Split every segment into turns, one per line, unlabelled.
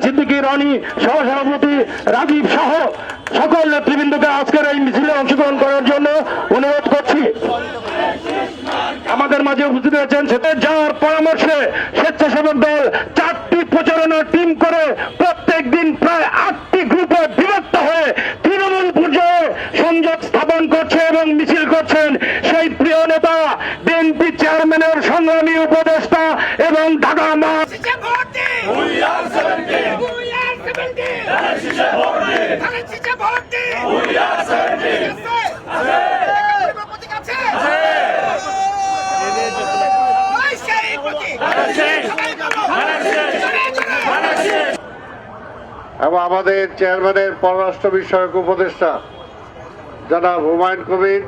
সিদ্দিকী রনি, সহসভাপতি রাজীব সহ সকল নেতৃবৃন্দকে আজকের এই মিছিলে অংশগ্রহণ করার জন্য অনুরোধ করছি। আমাদের মাঝে উপস্থিত আছেন যার পরামর্শে স্বেচ্ছাসেবক দল 4টি প্রচারণা টিম করে প্রত্যেক দিন প্রায় 8টি গ্রুপে বিভক্ত হয়ে তৃণমূল পর্যায়ে সংযোগ স্থাপন করছে এবং মিছিল করছেন সেই প্রিয় নেতা বিএনপি চেয়ারম্যানের সংগ্রামী উপদেষ্টা এবং ঢাকা
এবং আমাদের চেয়ারম্যানের পররাষ্ট্র বিষয়ক উপদেষ্টা জনাব হুমায়ুন কবির,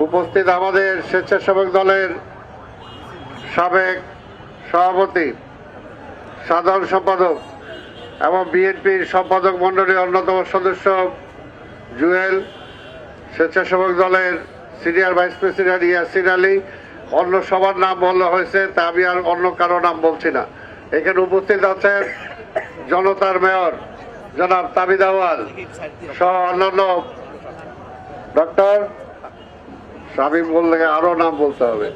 উপস্থিত আমাদের স্বেচ্ছাসেবক দলের সাবেক সভাপতি, সাধারণ সম্পাদক এবং বিএনপির সম্পাদক মণ্ডলীর অন্যতম সদস্য জুয়েল, স্বেচ্ছাসেবক দলের senior vice president Yasin Ali, অন্য সবার নাম বলা হয়েছে, তা আমি আর অন্য কারো নাম বলছি না। এখানে উপস্থিত আছেন জনতার মেয়র জনাব তাবিদ আওয়াল সহ অন্যান্য ডক্টর শামীম, বললে আরো নাম বলতে হবে।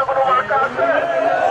কোনো মার্কা আছে?